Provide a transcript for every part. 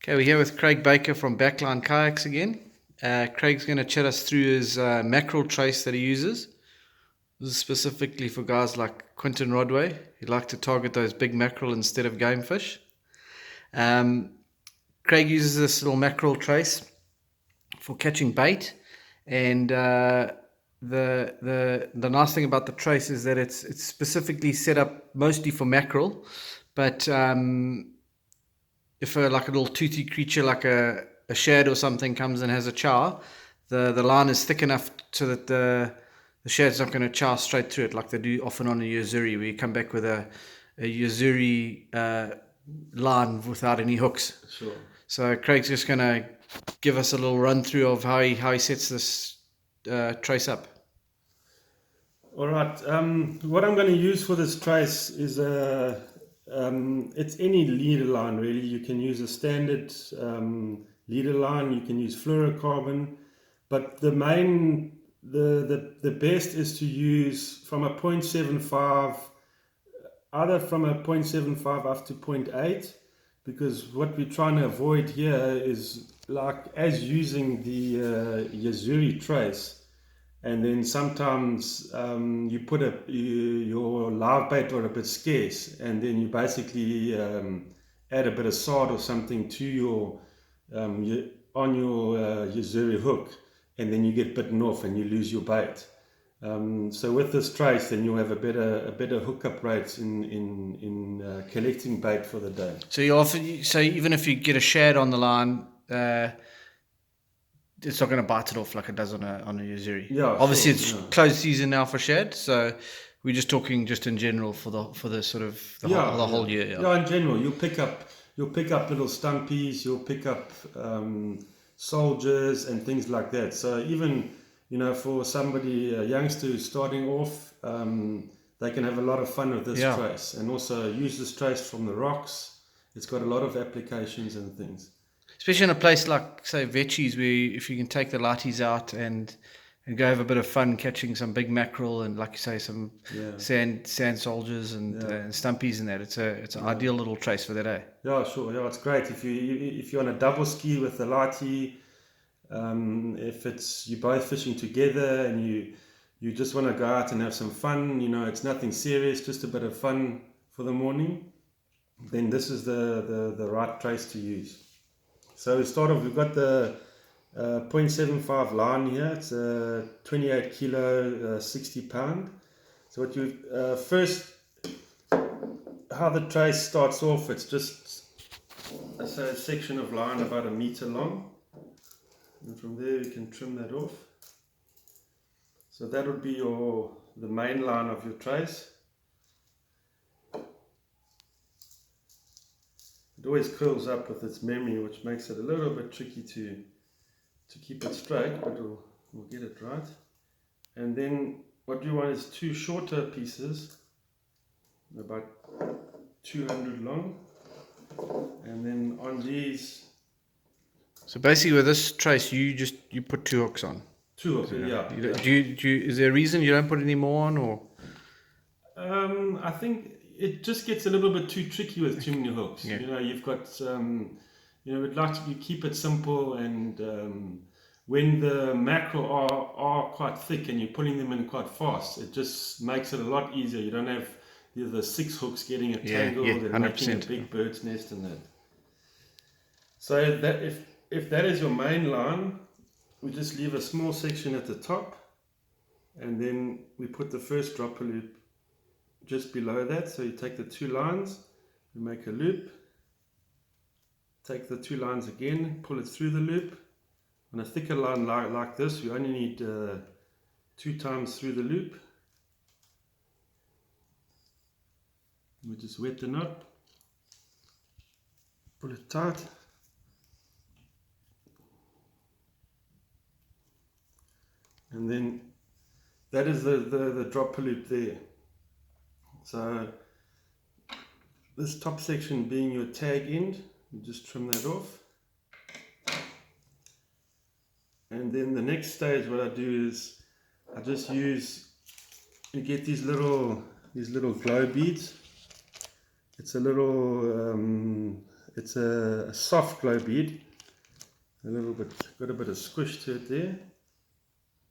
Okay, we're here with Craig Baker from Backline Kayaks again. Craig's going to chat us through his mackerel trace that he uses. This is specifically for guys like Quinton Rodway who like to target those big mackerel instead of game fish. Craig uses this little mackerel trace for catching bait, and the nice thing about the trace is that it's specifically set up mostly for mackerel, but if like a little toothy creature like a shad or something comes and has a chow, the line is thick enough so that the shad's not going to chow straight through it like they do often on a Yuzuri, where you come back with a Yuzuri line without any hooks. Sure. So Craig's just going to give us a little run through of how he sets this trace up. All right. What I'm going to use for this trace is it's any leader line really. You can use a standard leader line. You can use fluorocarbon, but the best is to use from a 0.75, either from a 0.75 up to 0.8, because what we're trying to avoid here is like as using the Yuzuri trace. And then sometimes you put your live bait are a bit scarce, and then you basically add a bit of sard or something to your Yuzuri hook, and then you get bitten off and you lose your bait. So with this trace, then you'll have a better hookup rates in collecting bait for the day. So even if you get a shad on the line, it's not going to bite it off like it does on a Yuzuri. Yeah, obviously sure, it's closed season now for shad, so we're just talking just in general for the sort of whole year. Yeah, in general, you'll pick up little stumpies, you'll pick up soldiers and things like that. So even for somebody, a youngster who's starting off, they can have a lot of fun with this trace, and also use this trace from the rocks. It's got a lot of applications and things. Especially in a place like, say, Vetchies, where if you can take the lighties out and go have a bit of fun catching some big mackerel and, like you say, some sand soldiers and stumpies and that. It's an ideal little trace for that day. Yeah, sure. Yeah, it's great if you're on a double ski with the lighty. If you're both fishing together and you just want to go out and have some fun, it's nothing serious, just a bit of fun for the morning, then this is the right trace to use. So we start off, we've got the 0.75 line here. It's a 28 kilo, 60 pound. So what you first, how the trace starts off, it's just a section of line about 1 meter long. And from there you can trim that off. So that would be the main line of your trace. It always curls up with its memory, which makes it a little bit tricky to keep it straight, but we'll get it right. And then what you want is 2 shorter pieces, about 200 long, and then on these. So basically, with this trace, you put 2 hooks on. 2 hooks, yeah. Is there a reason you don't put any more on, or? I think it just gets a little bit too tricky with too many hooks. Yeah. You've got we'd like to keep it simple, and when the mackerel are quite thick and you're pulling them in quite fast, it just makes it a lot easier. You don't have the 6 hooks getting tangled and making a big bird's nest in that. So that if that is your main line, we just leave a small section at the top, and then we put the first dropper loop just below that. So you take the 2 lines, you make a loop, take the 2 lines again, pull it through the loop. On a thicker line like this, you only need 2 times through the loop. We just wet the knot, pull it tight. And then that is the dropper loop there. So this top section being your tag end, you just trim that off. And then the next stage, what I do is I just you get these little glow beads. It's a little It's a soft glow bead. A little bit, got a bit of squish to it there.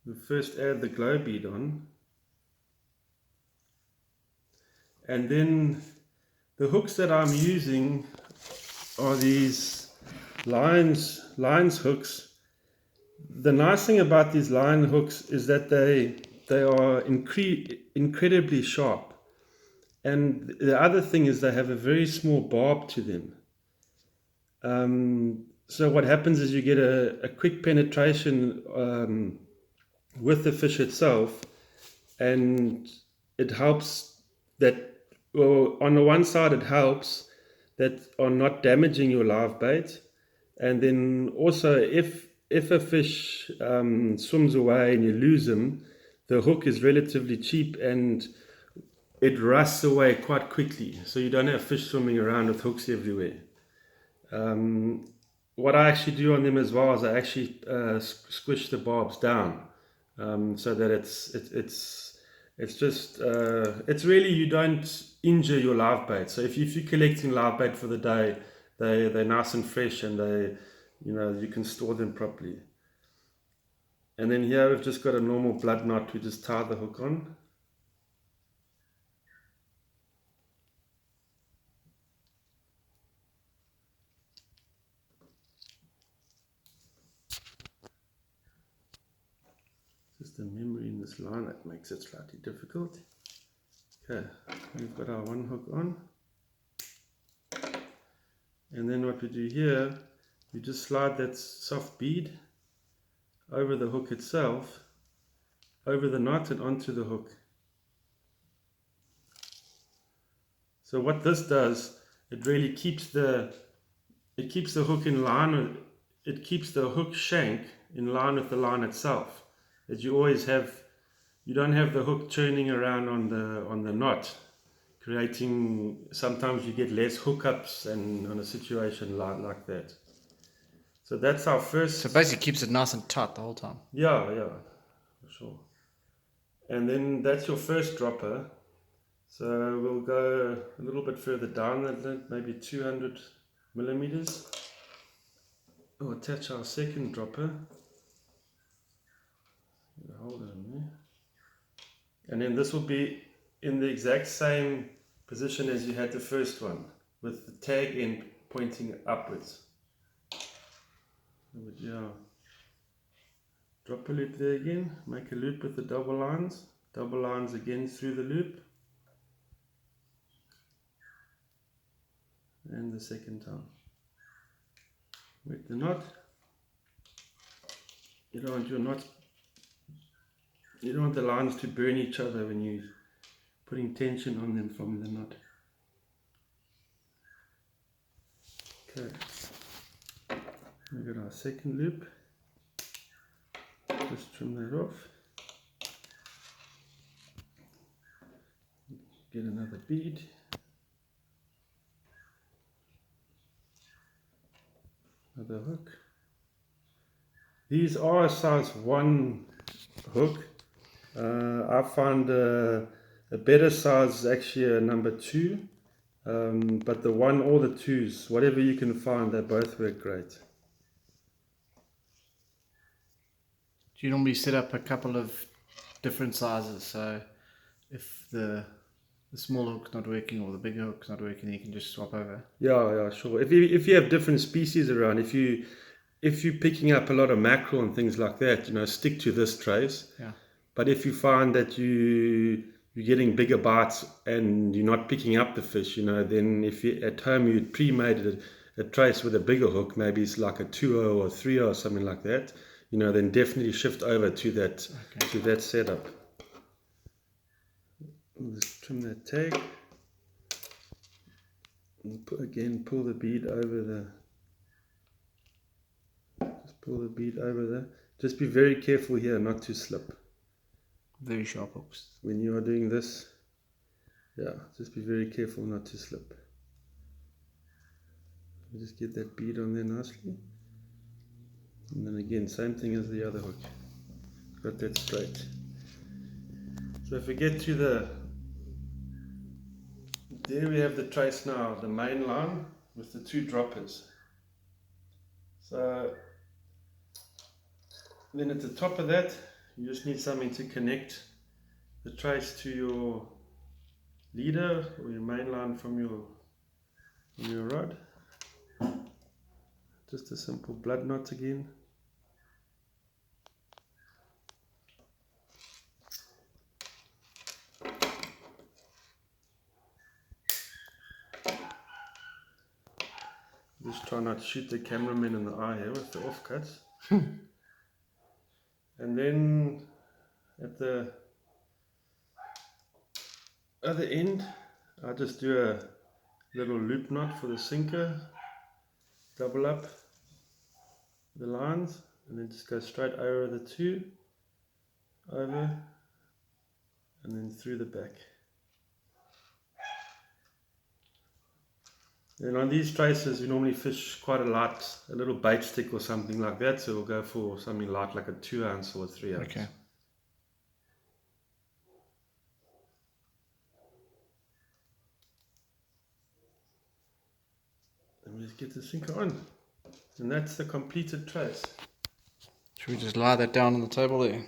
We first add the glow bead on, and then the hooks that I'm using are these lines hooks. The nice thing about these line hooks is that they are incredibly sharp, and the other thing is they have a very small barb to them. So what happens is you get a quick penetration with the fish itself, and it helps that, well, on the one side it helps that are not damaging your live bait, and then also if a fish swims away and you lose him, the hook is relatively cheap and it rusts away quite quickly, so you don't have fish swimming around with hooks everywhere. What I actually do on them as well is I actually squish the barbs down, so that it's just it's really, you don't injure your live bait. So if you're collecting live bait for the day, they're nice and fresh, and you can store them properly. And then here we've just got a normal blood knot. We just tie the hook on. Just a memory in this line that makes it slightly difficult. Okay, we've got our one hook on. And then what we do here, we just slide that soft bead over the hook itself, over the knot and onto the hook. So what this does, it really keeps the hook in line, it keeps the hook shank in line with the line itself. That you always have, you don't have the hook churning around on the knot, creating, sometimes you get less hookups and on a situation like that. So that's our first. So basically keeps it nice and tight the whole time. Yeah, for sure. And then that's your first dropper. So we'll go a little bit further down that, maybe 200 millimeters. We'll attach our second dropper. Hold it in there. And then this will be in the exact same position as you had the first one, with the tag end pointing upwards. Drop a loop there again, make a loop with the double lines again through the loop, and the second time. Wet the knot. You don't want the lines to burn each other when you're putting tension on them from the knot. Okay, we've got our second loop. Just trim that off. Get another bead. Another hook. These are a size 1 hook. I find a better size is actually a number 2, but the 1 or the 2s, whatever you can find, they both work great. Do you normally set up a couple of different sizes? So if the small hook's not working or the bigger hook's not working, you can just swap over? Yeah, sure. If you have different species around, if you're picking up a lot of mackerel and things like that, stick to this trace. Yeah. But if you find that you're getting bigger bites and you're not picking up the fish, then if you at home you pre-made a trace with a bigger hook, maybe it's like a 2-0 or 3-0 or something like that, then definitely shift over to that to that setup. We'll just trim that tag. And pull the bead over just be very careful here not to slip. Very sharp hooks. When you are doing this, just be very careful not to slip. Just get that bead on there nicely. And then again, same thing as the other hook. Got that straight. So if we get to there we have the trace now, the main line. with the two droppers. So then at the top of that, you just need something to connect the trace to your leader or your main line from your rod. Just a simple blood knot again. Just try not to shoot the cameraman in the eye here with the offcuts. And then at the other end, I just do a little loop knot for the sinker, double up the lines, and then just go straight over the two, over, and then through the back. And on these traces, we normally fish quite a little bait stick or something like that, so we'll go for something light like a 2 ounce or a 3 ounce. Okay. And we just get the sinker on. And that's the completed trace. Should we just lie that down on the table there?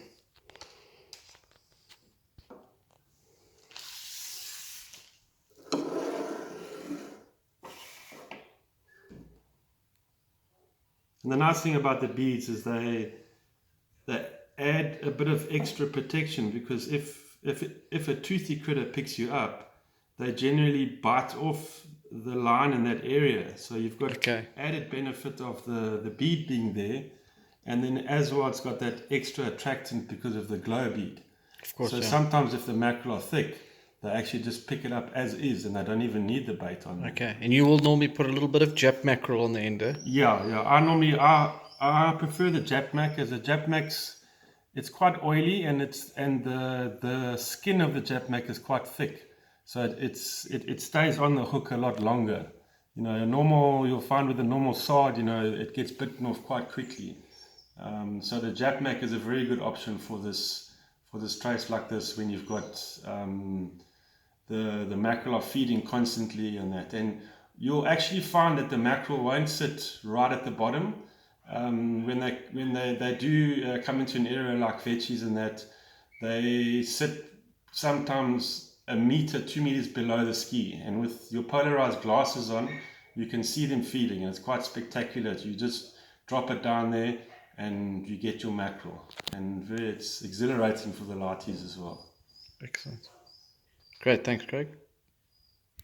And the nice thing about the beads is they add a bit of extra protection, because if a toothy critter picks you up, they generally bite off the line in that area. So you've got added benefit of the bead being there, and then as well it's got that extra attractant because of the glow bead. Of course. So sometimes if the mackerel are thick, they actually just pick it up as is, and they don't even need the bait on them. Okay, and you will normally put a little bit of Jap mackerel on the end, eh? Yeah. I prefer the Jap mac, as the Jap mac's, it's quite oily, and the skin of the Jap mac is quite thick, so it stays on the hook a lot longer. You know, you'll find with a normal sard, it gets bitten off quite quickly. So the Jap mac is a very good option for this trace like this, when you've got the mackerel are feeding constantly and that. And you'll actually find that the mackerel won't sit right at the bottom. When they do come into an area like veggies and that, they sit sometimes 1 meter, 2 meters below the ski. And with your polarized glasses on, you can see them feeding, and it's quite spectacular. You just drop it down there and you get your mackerel. And it's exhilarating for the lighties as well. Excellent. Great, thanks, Craig.